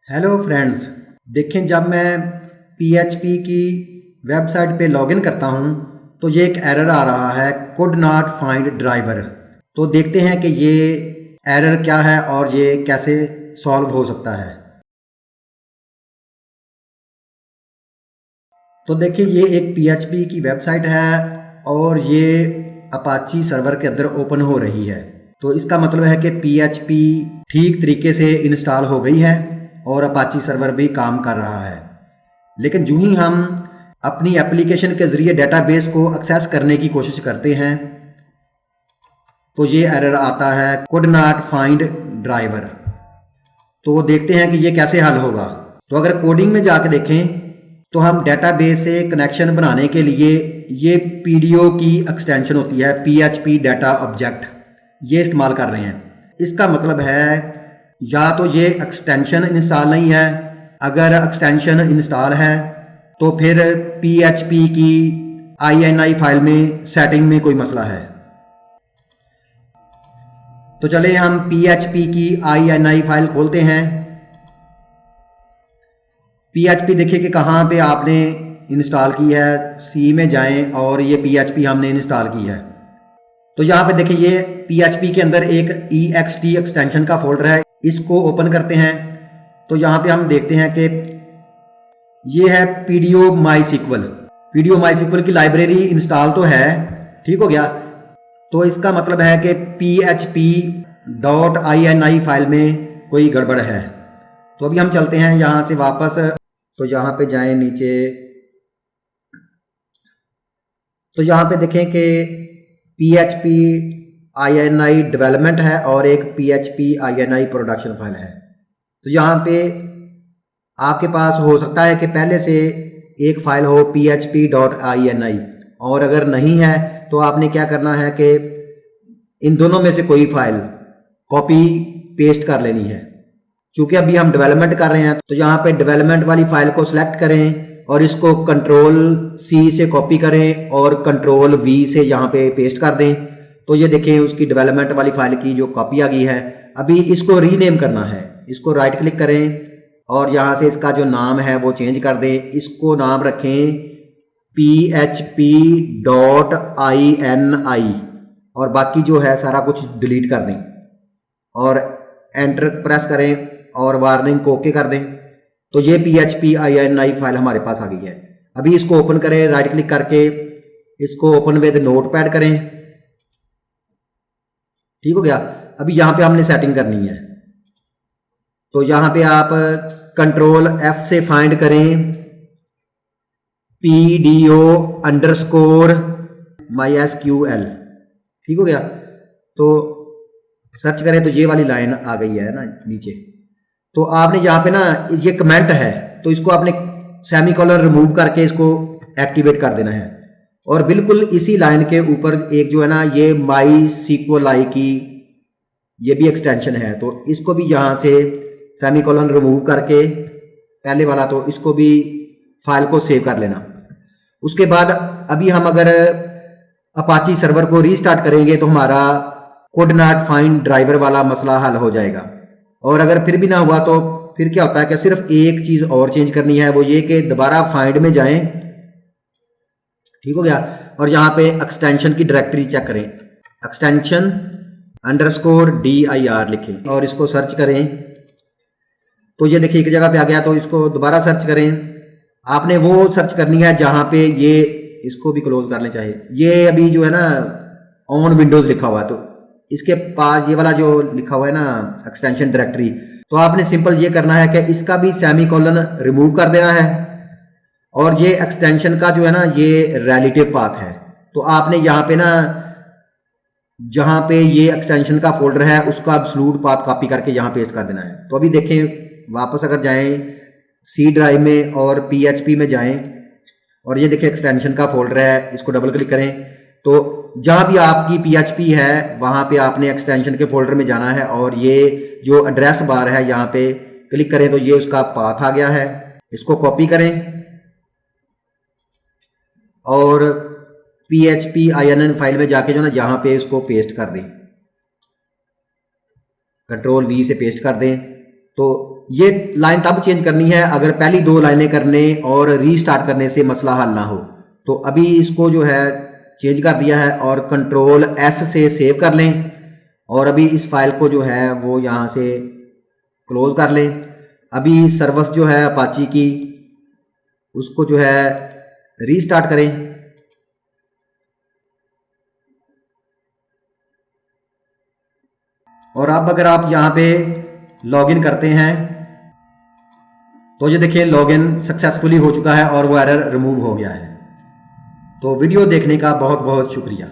Hello friends, देखें जब मैं PHP की वेबसाइट पे लॉगिन करता हूं तो ये एक एरर आ रहा है कुड नॉट फाइंड ड्राइवर। तो देखते हैं कि ये एरर क्या है और ये कैसे सॉल्व हो सकता है। तो देखिए ये एक PHP की वेबसाइट है और ये अपाची सर्वर के अंदर ओपन हो रही है। तो इसका मतलब है कि PHP ठीक तरीके से इंस्टॉल हो गई है और अपाची सर्वर भी काम कर रहा है। लेकिन जो ही हम अपनी एप्लीकेशन के ज़रिए डेटाबेस को एक्सेस करने की कोशिश करते हैं तो ये एरर आता है कुड नॉट फाइंड ड्राइवर। तो देखते हैं कि ये कैसे हल होगा। तो अगर कोडिंग में जाके देखें तो हम डेटाबेस से कनेक्शन बनाने के लिए ये PDO की एक्सटेंशन होती है, PHP डाटा ऑब्जेक्ट, ये इस्तेमाल कर रहे हैं। इसका मतलब है या तो ये एक्सटेंशन इंस्टॉल नहीं है, अगर एक्सटेंशन इंस्टॉल है तो फिर PHP की INI फाइल में सेटिंग में कोई मसला है। तो चले हम PHP की INI फाइल खोलते हैं। PHP देखिए कि कहाँ पे आपने इंस्टॉल की है, C में जाएं और ये PHP हमने इंस्टॉल की है। तो यहाँ पे देखिए ये PHP के अंदर एक ext एक्सटेंशन का फोल्डर है, इसको ओपन करते हैं। तो यहाँ पे हम देखते हैं कि ये है PDO MySQL। PDO MySQL की लाइब्रेरी इंस्टॉल तो है, ठीक हो गया। तो इसका मतलब है कि PHP.ini फाइल में कोई गड़बड़ है। तो अभी हम चलते हैं यहाँ से वापस। तो यहाँ पे जाएं नीचे, तो यहाँ पे देखें कि PHP INI डेवलपमेंट है और एक PHP INI प्रोडक्शन फाइल है। तो यहाँ पे आपके पास हो सकता है कि पहले से एक फाइल हो PHP.ini, और अगर नहीं है तो आपने क्या करना है कि इन दोनों में से कोई फाइल कॉपी पेस्ट कर लेनी है। चूंकि अभी हम डेवलपमेंट कर रहे हैं तो यहाँ पे डेवलपमेंट वाली फाइल को सिलेक्ट करें और इसको Ctrl+C से कॉपी करें और Ctrl+V से यहाँ पे पेस्ट कर दें। तो ये देखें उसकी डेवलपमेंट वाली फाइल की जो कॉपी आ गई है। अभी इसको रीनेम करना है, इसको राइट क्लिक करें और यहाँ से इसका जो नाम है वो चेंज कर दें। इसको नाम रखें PHP.ini और बाकी जो है सारा कुछ डिलीट कर दें और एंटर प्रेस करें और वार्निंग को ओके कर दें। तो ये PHP INI फाइल हमारे पास आ गई है। अभी इसको ओपन करें, राइट क्लिक करके इसको ओपन विद नोटपैड करें, ठीक हो गया। अभी यहाँ पे हमने सेटिंग करनी है। तो यहाँ पे आप Ctrl+F से फाइंड करें PDO_MySQL, ठीक हो गया। तो सर्च करें तो ये वाली लाइन आ गई है ना नीचे। तो आपने यहाँ पे ना ये कमेंट है तो इसको आपने सेमीकोलन रिमूव करके इसको एक्टिवेट कर देना है। और बिल्कुल इसी लाइन के ऊपर एक जो है ना ये MySQLi की ये भी एक्सटेंशन है, तो इसको भी यहाँ से सेमीकोलन रिमूव करके पहले वाला तो इसको भी फाइल को सेव कर लेना। उसके बाद अभी हम अगर अपाची सर्वर को रीस्टार्ट करेंगे तो हमारा कुड नॉट फाइंड ड्राइवर वाला मसला हल हो जाएगा। और अगर फिर भी ना हुआ तो फिर क्या होता है कि सिर्फ एक चीज़ और चेंज करनी है, वो ये कि दोबारा फाइंड में जाएं, ठीक हो गया। और यहाँ पे एक्सटेंशन की डायरेक्टरी चेक करें, extension_dir लिखें और इसको सर्च करें। तो ये देखिए एक जगह पे आ गया, तो इसको दोबारा सर्च करें। आपने वो सर्च करनी है जहाँ पे ये, इसको भी क्लोज कर लें चाहिए, ये अभी जो है ना ऑन विंडोज़ लिखा हुआ है, तो इसके पास ये वाला जो लिखा हुआ है ना एक्सटेंशन डायरेक्टरी, तो आपने सिंपल ये करना है कि इसका भी सेमीकोलन रिमूव कर देना है। और ये एक्सटेंशन का जो है ना ये रिलेटिव पाथ है, तो आपने यहाँ पे ना जहाँ पे ये एक्सटेंशन का फोल्डर है उसका एब्सोल्यूट पाथ कॉपी करके यहाँ पेस्ट कर देना है। तो अभी देखें वापस अगर जाएं C ड्राइव में और PHP में जाएं और ये देखिए एक्सटेंशन का फोल्डर है, इसको डबल क्लिक करें। तो जहाँ भी आपकी PHP है वहाँ पे आपने एक्सटेंशन के फोल्डर में जाना है और ये जो एड्रेस बार है यहाँ पे क्लिक करें तो ये उसका पाथ आ गया है। इसको कॉपी करें और PHP INN फाइल में जाके जो ना यहाँ पे इसको पेस्ट कर दें, Ctrl+V से पेस्ट कर दें। तो ये लाइन तब चेंज करनी है अगर पहली 2 लाइनें करने और रीस्टार्ट करने से मसला हल ना हो। तो अभी इसको जो है चेंज कर दिया है और कंट्रोल S से सेव कर लें और अभी इस फाइल को जो है वो यहाँ से क्लोज कर लें। अभी सर्विस जो है अपाची की उसको जो है रीस्टार्ट करें और अब अगर आप यहाँ पे लॉगिन करते हैं तो ये देखिए लॉगिन सक्सेसफुली हो चुका है और वो एरर रिमूव हो गया है। तो वीडियो देखने का बहुत बहुत शुक्रिया।